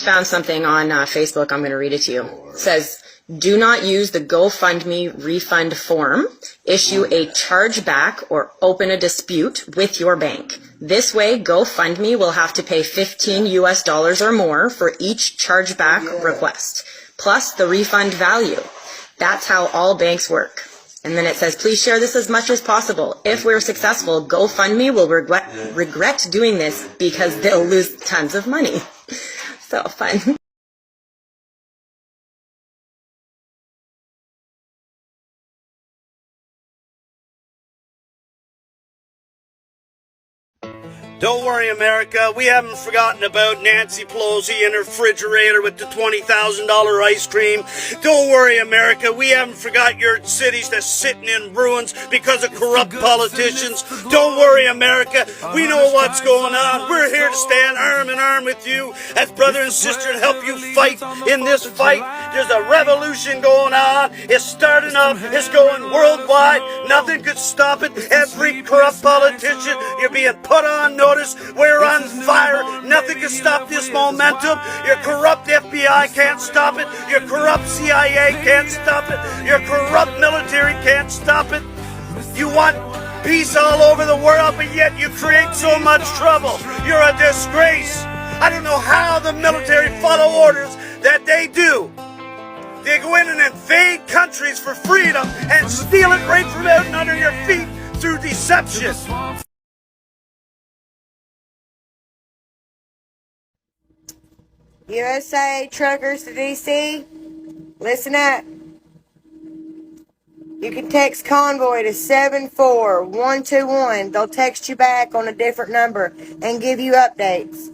just found something on Facebook. I'm going to read it to you. It says, do not use the GoFundMe refund form, issue a chargeback, or open a dispute with your bank. This way, GoFundMe will have to pay $15 US or more for each chargeback request, plus the refund value. That's how all banks work. And then it says, please share this as much as possible. If we're successful, GoFundMe will regret doing this because they'll lose tons of money. So fun. Don't worry, America. We haven't forgotten about Nancy Pelosi and her refrigerator with the $20,000 ice cream. Don't worry, America. We haven't forgot your cities that's sitting in ruins because of corrupt politicians. Don't worry, America. We know what's going on. We're here to stand arm in arm with you as brother and sister and help you fight in this fight. There's a revolution going on. It's starting up. It's going worldwide. Nothing could stop it. Every corrupt politician, you're being put on notice. We're on fire. Nothing can stop this momentum. Your corrupt FBI can't stop it. Your corrupt CIA can't stop it. Your corrupt military can't stop it. You want peace all over the world, but yet you create so much trouble. You're a disgrace. I don't know how the military follow orders that they do. They go in and invade countries for freedom and steal it right from out and under your feet through deception. USA truckers to DC, listen up. You can text Convoy to 74121. They'll text you back on a different number and give you updates.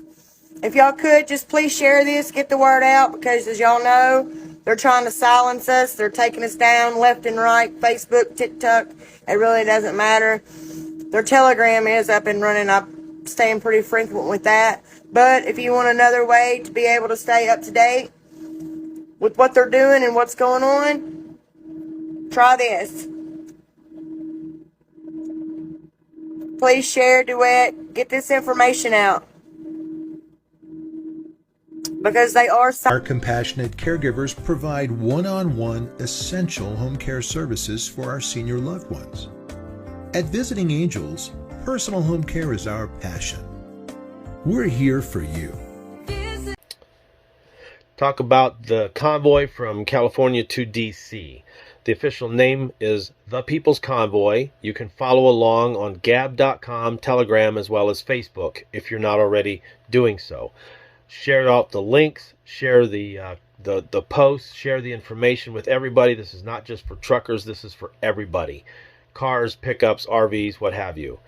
If y'all could, just please share this, get the word out, because as y'all know, they're trying to silence us. They're taking us down left and right, Facebook, TikTok. It really doesn't matter. Their Telegram is up and running. I'm staying pretty frequent with that. But if you want another way to be able to stay up to date with what they're doing and what's going on, try this. Please share, duet, get this information out. Because they are... Our compassionate caregivers provide one-on-one essential home care services for our senior loved ones. At Visiting Angels, personal home care is our passion. We're here for you. Talk about the convoy from California to DC. The official name is The People's Convoy. You can follow along on gab.com, Telegram, as well as Facebook if you're not already doing so. Share out the links, share the posts, share the information with everybody. This is not just for truckers, this is for everybody. Cars, pickups, RVs, what have you.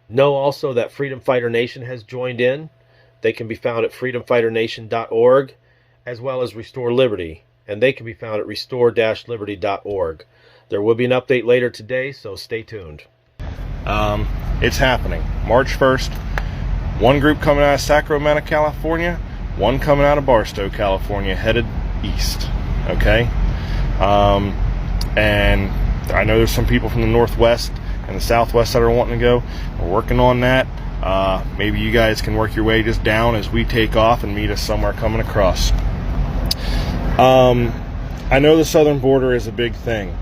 Know also that Freedom Fighter Nation has joined in. They can be found at freedomfighternation.org, as well as Restore Liberty, and they can be found at restore-liberty.org. There will be an update later today, so stay tuned. It's happening. March 1st, one group coming out of Sacramento, California, one coming out of Barstow, California, headed east. Okay? And I know there's some people from the Northwest and the Southwest that are wanting to go. We're working on that. Maybe you guys can work your way just down as we take off and meet us somewhere coming across. I know the southern border is a big thing.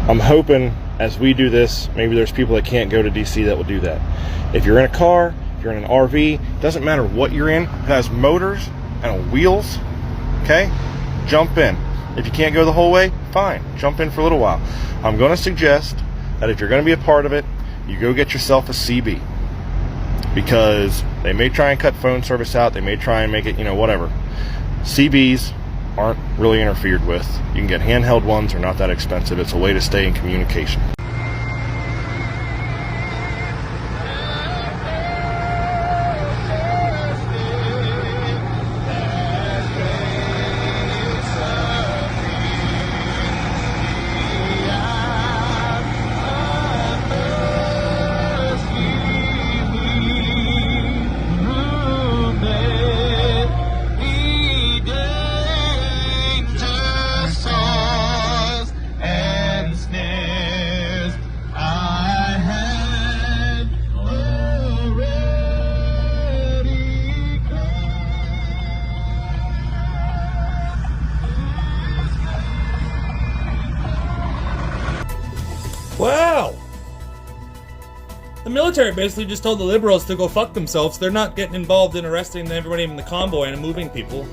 I'm hoping as we do this, maybe there's people that can't go to DC that will do that. If you're in a car, if you're in an RV, doesn't matter what you're in, it has motors and wheels, okay? Jump in. If you can't go the whole way, fine, jump in for a little while. I'm going to suggest that if you're going to be a part of it, you go get yourself a CB, because they may try and cut phone service out, they may try and make it, whatever. CBs aren't really interfered with. You can get handheld ones, they're not that expensive. It's a way to stay in communication. And snare military basically just told the Liberals to go fuck themselves. They're not getting involved in arresting everybody in the convoy and moving people.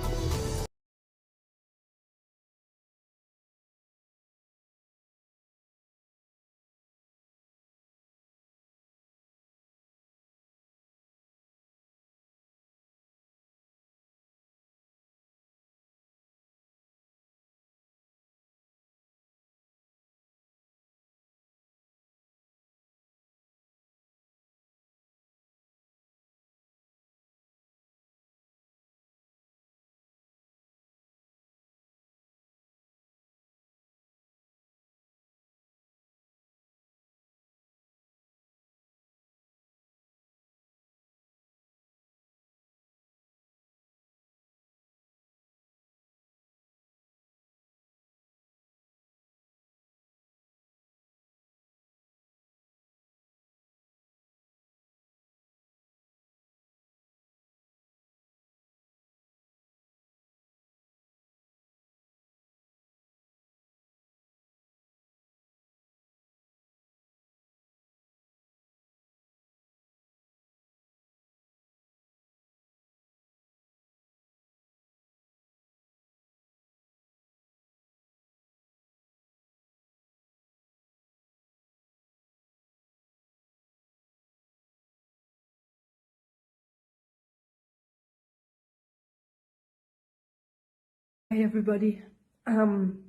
Hi everybody. Some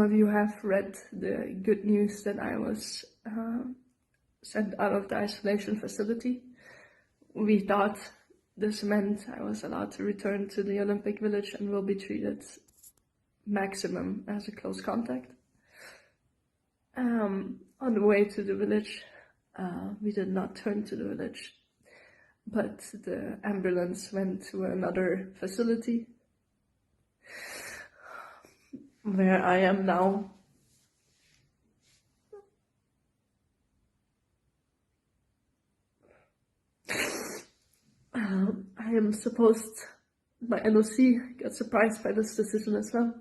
of you have read the good news that I was sent out of the isolation facility. We thought this meant I was allowed to return to the Olympic Village and will be treated maximum as a close contact. On the way to the village, we did not turn to the village, but the ambulance went to another facility where I am now. I am supposed, my NOC got surprised by this decision as well.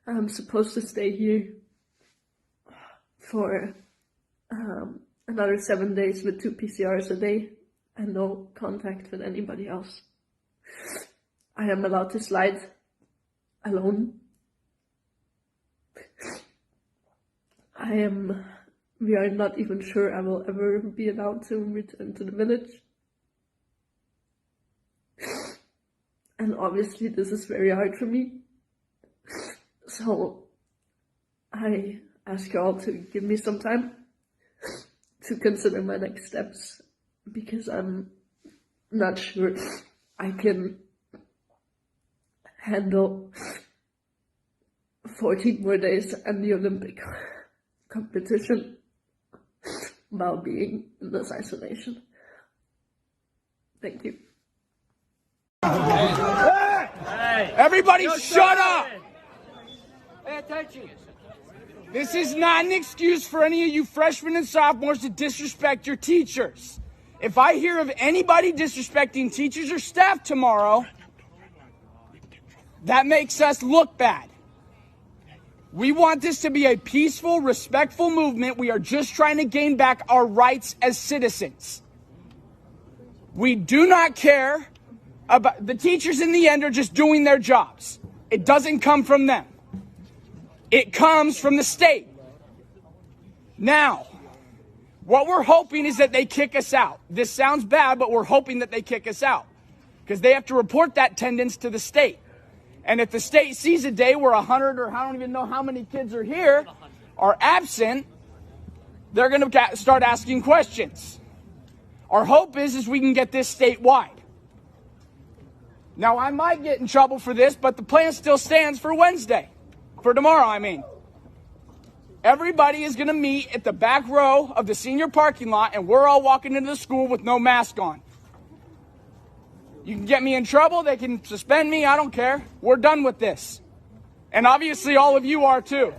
I'm supposed to stay here for another 7 days with 2 PCRs a day and no contact with anybody else. I am allowed to slide alone. We are not even sure I will ever be allowed to return to the village. And obviously this is very hard for me. So I ask you all to give me some time to consider my next steps, because I'm not sure I can handle 14 more days and the Olympic competition while being in this isolation. Thank you. Hey! Everybody shut up! Pay attention. This is not an excuse for any of you freshmen and sophomores to disrespect your teachers. If I hear of anybody disrespecting teachers or staff tomorrow, that makes us look bad. We want this to be a peaceful, respectful movement. We are just trying to gain back our rights as citizens. We do not care about the teachers. In the end, are just doing their jobs. It doesn't come from them. It comes from the state. Now, what we're hoping is that they kick us out. This sounds bad, but we're hoping that they kick us out, because they have to report that attendance to the state. And if the state sees a day where 100, or I don't even know how many kids are here, are absent, they're going to start asking questions. Our hope is we can get this statewide. Now, I might get in trouble for this, but the plan still stands for Wednesday. For tomorrow, I mean. Everybody is going to meet at the back row of the senior parking lot, and we're all walking into the school with no mask on. You can get me in trouble, they can suspend me, I don't care. We're done with this. And obviously all of you are too.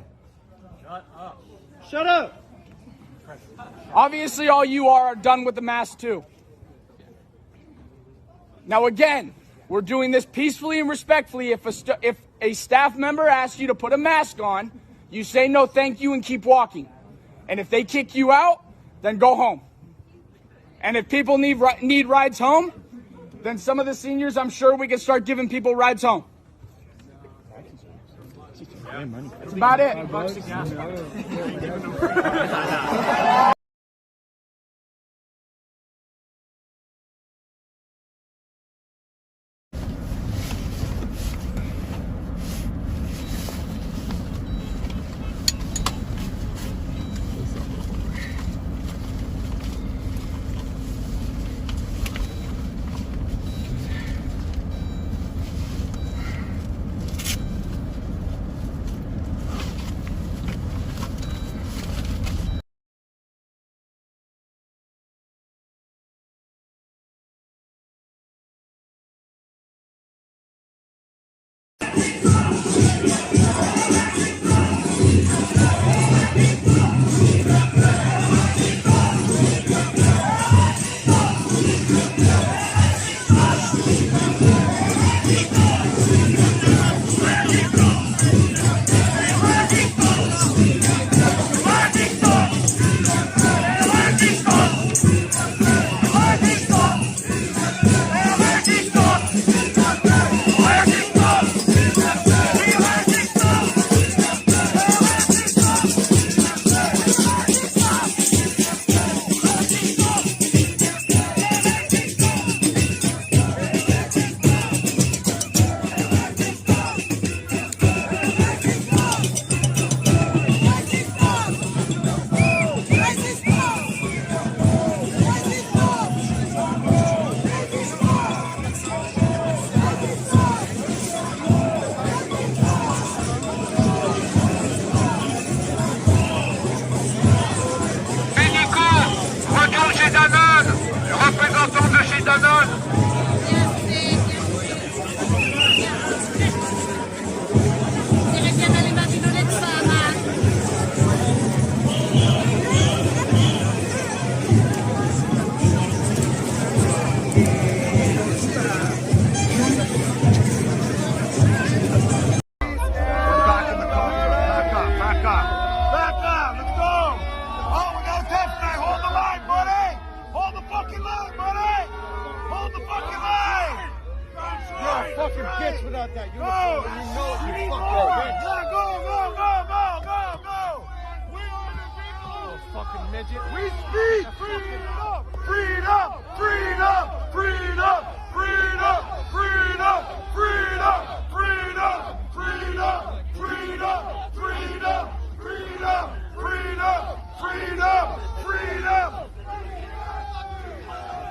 Shut up. Shut up! Obviously all you are done with the mask too. Now again, we're doing this peacefully and respectfully. If a staff member asks you to put a mask on, you say no thank you and keep walking. And if they kick you out, then go home. And if people need rides home, then some of the seniors, I'm sure we can start giving people rides home. That's about it.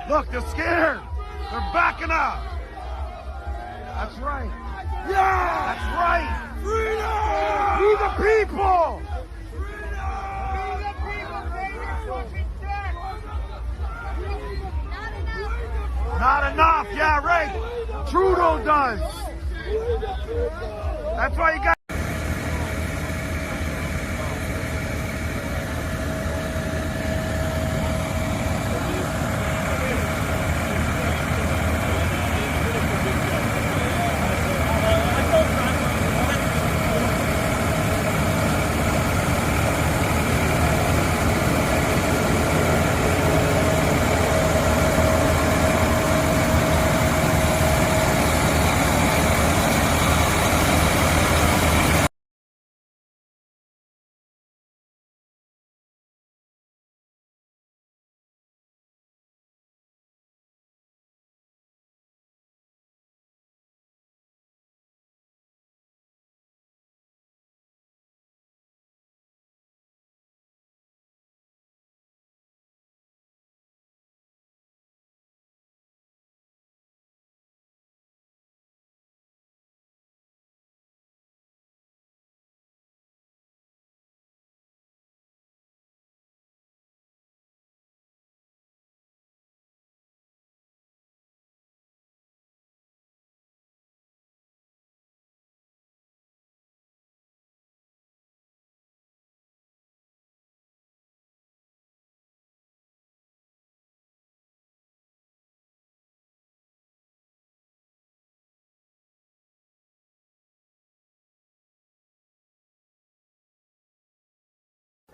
Look, they're scared. They're backing up. That's right. Yeah! That's right. Freedom! We the people! Not enough, yeah, right. Trudeau does. That's why you got.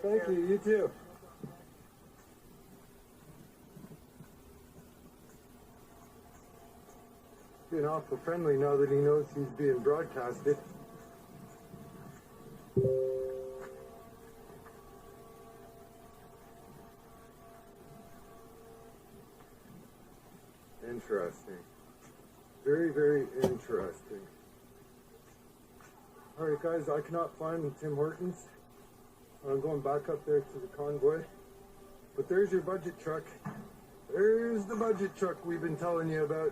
Thank you. You too. Being awful friendly now that he knows he's being broadcasted. Interesting. Very, very interesting. Alright guys, I cannot find Tim Hortons. I'm going back up there to the Convoy. But there's your budget truck. There's the budget truck we've been telling you about.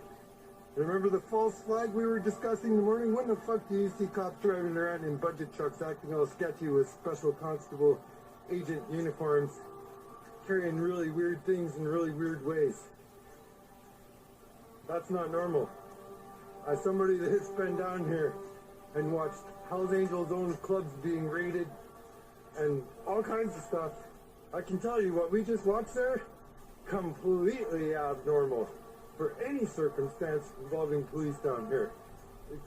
Remember the false flag we were discussing in the morning? When the fuck do you see cops driving around in budget trucks acting all sketchy with special constable agent uniforms, carrying really weird things in really weird ways? That's not normal. As somebody that has been down here and watched Hell's Angels' own clubs being raided and all kinds of stuff, I can tell you what we just watched there, completely abnormal for any circumstance involving police down here.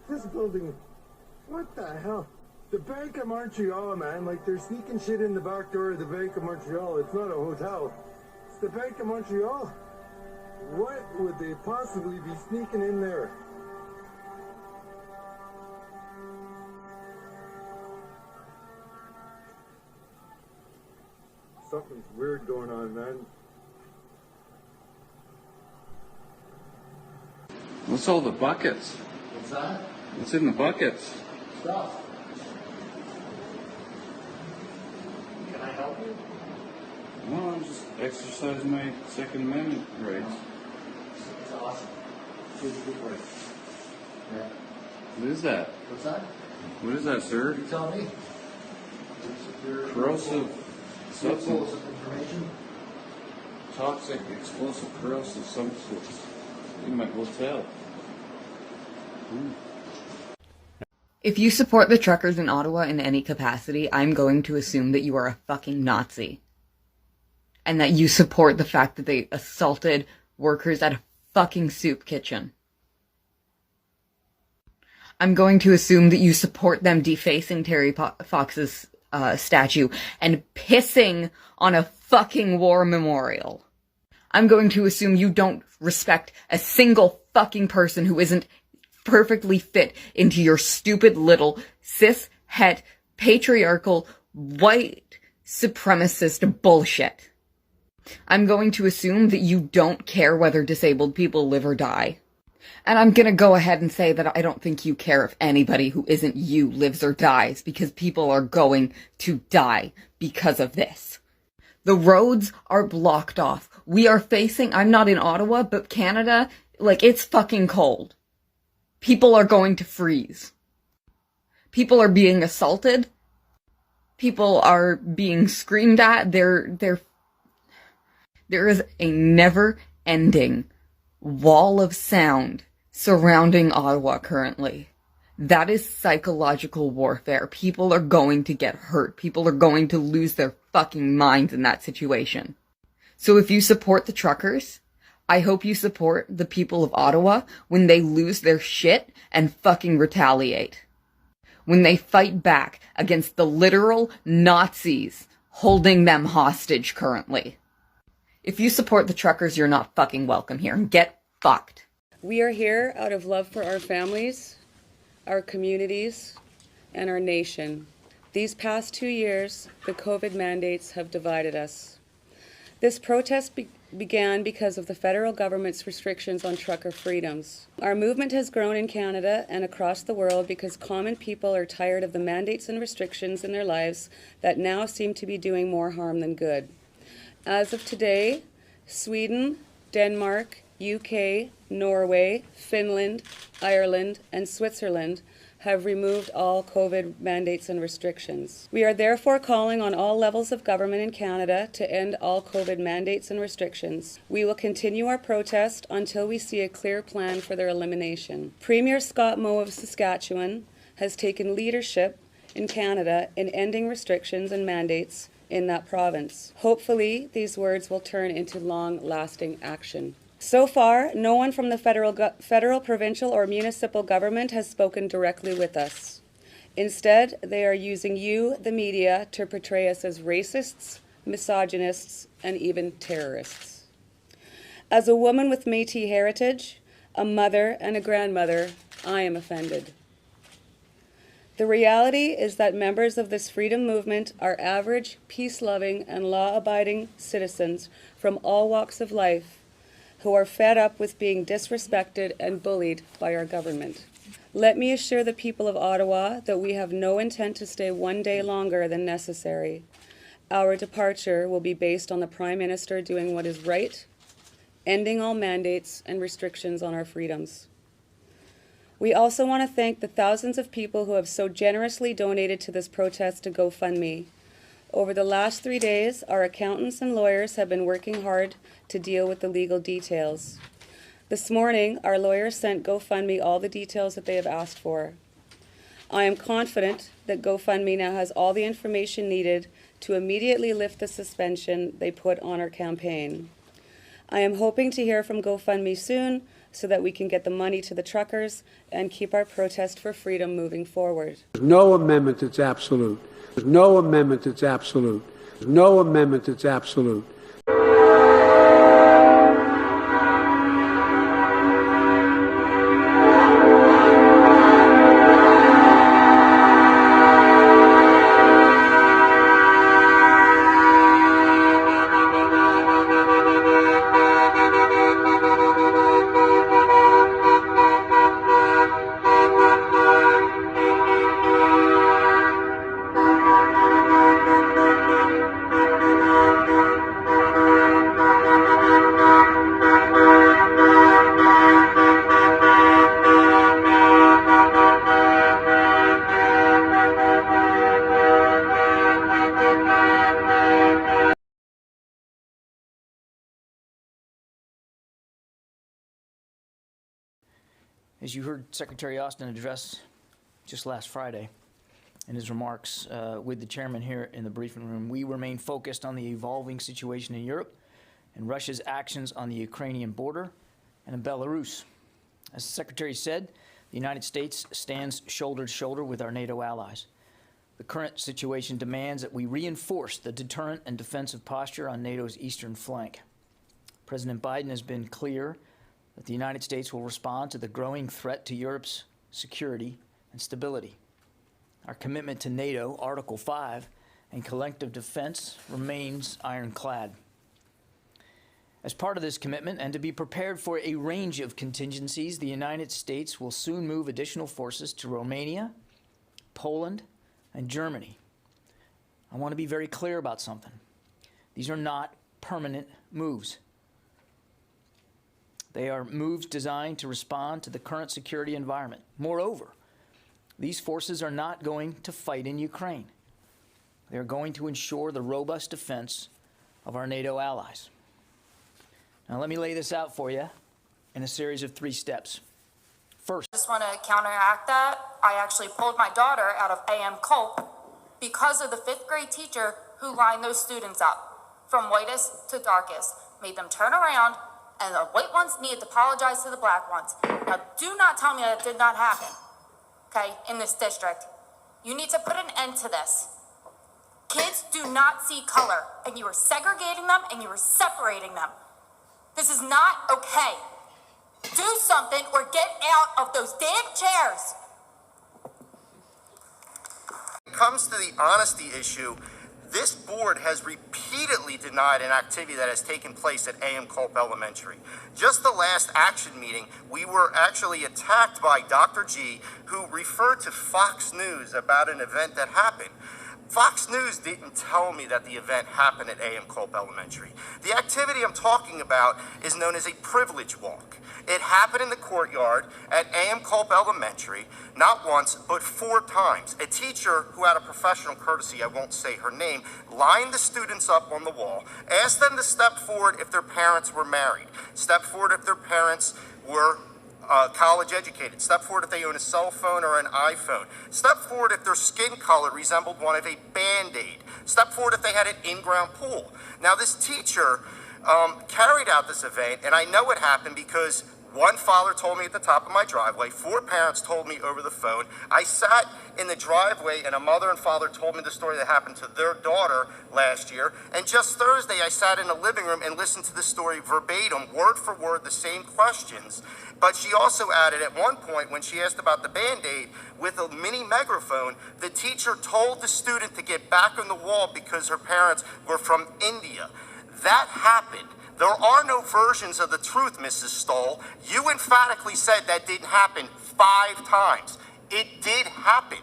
This building, what the hell? The Bank of Montreal, man, like they're sneaking shit in the back door of the Bank of Montreal. It's not a hotel. It's the Bank of Montreal. What would they possibly be sneaking in there? Something's weird going on, man. What's all the buckets? What's that? What's in the buckets? Stuff. Can I help you? No, I'm just exercising my Second Amendment rights. It's awesome. Good for it. Yeah. What is that? What's that? What is that, sir? You tell me. Corrosive substance. Explosive information. Toxic, explosive, corrosive substance in my hotel. If you support the truckers in Ottawa in any capacity, I'm going to assume that you are a fucking Nazi. And that you support the fact that they assaulted workers at a fucking soup kitchen. I'm going to assume that you support them defacing Terry Fox's statue and pissing on a fucking war memorial. I'm going to assume you don't respect a single fucking person who isn't perfectly fit into your stupid little cis-het patriarchal white supremacist bullshit. I'm going to assume that you don't care whether disabled people live or die. And I'm gonna go ahead and say that I don't think you care if anybody who isn't you lives or dies, because people are going to die because of this. The roads are blocked off. We are facing, I'm not in Ottawa, but Canada, like, it's fucking cold. People are going to freeze. People are being assaulted. People are being screamed at. There is a never-ending wall of sound surrounding Ottawa currently. That is psychological warfare. People are going to get hurt. People are going to lose their fucking minds in that situation. So if you support the truckers, I hope you support the people of Ottawa when they lose their shit and fucking retaliate. When they fight back against the literal Nazis holding them hostage currently. If you support the truckers, you're not fucking welcome here. Get fucked. We are here out of love for our families, our communities, and our nation. These past 2 years, the COVID mandates have divided us. This protest began because of the federal government's restrictions on trucker freedoms. Our movement has grown in Canada and across the world because common people are tired of the mandates and restrictions in their lives that now seem to be doing more harm than good. As of today, Sweden, Denmark, UK, Norway, Finland, Ireland, and Switzerland have removed all COVID mandates and restrictions. We are therefore calling on all levels of government in Canada to end all COVID mandates and restrictions. We will continue our protest until we see a clear plan for their elimination. Premier Scott Moe of Saskatchewan has taken leadership in Canada in ending restrictions and mandates in that province. Hopefully, these words will turn into long-lasting action. So far, no one from the federal, provincial, or municipal government has spoken directly with us. Instead, they are using you, the media, to portray us as racists, misogynists, and even terrorists. As a woman with Métis heritage, a mother and a grandmother, I am offended. The reality is that members of this freedom movement are average, peace-loving, and law-abiding citizens from all walks of life who are fed up with being disrespected and bullied by our government. Let me assure the people of Ottawa that we have no intent to stay one day longer than necessary. Our departure will be based on the Prime Minister doing what is right, ending all mandates and restrictions on our freedoms. We also want to thank the thousands of people who have so generously donated to this protest to GoFundMe. Over the last 3 days, our accountants and lawyers have been working hard to deal with the legal details. This morning, our lawyers sent GoFundMe all the details that they have asked for. I am confident that GoFundMe now has all the information needed to immediately lift the suspension they put on our campaign. I am hoping to hear from GoFundMe soon so that we can get the money to the truckers and keep our protest for freedom moving forward. There's no amendment that's absolute. There's no amendment that's absolute. There's no amendment that's absolute. As you heard Secretary Austin address just last Friday in his remarks with the chairman here in the briefing room, we remain focused on the evolving situation in Europe and Russia's actions on the Ukrainian border and in Belarus. As the Secretary said, the United States stands shoulder to shoulder with our NATO allies. The current situation demands that we reinforce the deterrent and defensive posture on NATO's eastern flank. President Biden has been clear that the United States will respond to the growing threat to Europe's security and stability. Our commitment to NATO, Article 5, and collective defense remains ironclad. As part of this commitment, and to be prepared for a range of contingencies, the United States will soon move additional forces to Romania, Poland, and Germany. I want to be very clear about something. These are not permanent moves. They are moves designed to respond to the current security environment. Moreover, these forces are not going to fight in Ukraine. They are going to ensure the robust defense of our NATO allies. Now let me lay this out for you in a series of 3 steps. First, I just want to counteract that. I actually pulled my daughter out of AM Culp because of the 5th grade teacher who lined those students up from whitest to darkest, made them turn around, and the white ones needed to apologize to the black ones. Now, do not tell me that did not happen, okay, in this district. You need to put an end to this. Kids do not see color, and you are segregating them, and you are separating them. This is not okay. Do something or get out of those damn chairs. When it comes to the honesty issue, this board has repeatedly denied an activity that has taken place at AM Culp Elementary. Just the last action meeting, we were actually attacked by Dr. G, who referred to Fox News about an event that happened. Fox News didn't tell me that the event happened at AM Culp Elementary. The activity I'm talking about is known as a privilege walk. It happened in the courtyard at AM Culp Elementary, not once, but 4 times. A teacher who had a professional courtesy, I won't say her name, lined the students up on the wall, asked them to step forward if their parents were married, step forward if their parents were college educated, step forward if they own a cell phone or an iPhone, step forward if their skin color resembled one of a Band-Aid, step forward if they had an in-ground pool. Now this teacher carried out this event, and I know it happened because One father told me at the top of my driveway. 4 parents told me over the phone. I sat in the driveway and a mother and father told me the story that happened to their daughter last year. And just Thursday, I sat in a living room and listened to the story verbatim, word for word, the same questions. But she also added at one point when she asked about the Band-Aid with a mini megaphone, the teacher told the student to get back on the wall because her parents were from India. That happened. There are no versions of the truth, Mrs. Stoll. You emphatically said that didn't happen 5 times. It did happen,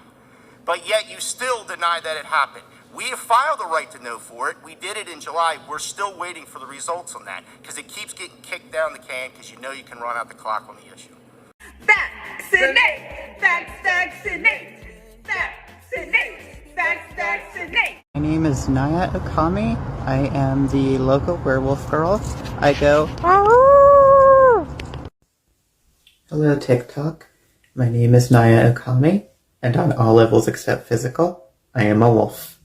but yet you still deny that it happened. We have filed a right to know for it. We did it in July. We're still waiting for the results on that because it keeps getting kicked down the can because you know you can run out the clock on the issue. Vaccinate! Vaccinate! Vaccinate! Vaccinate! My name is Naya Okami. I am the local werewolf girl. I go, "Arr!" Hello TikTok. My name is Naya Okami, and on all levels except physical, I am a wolf.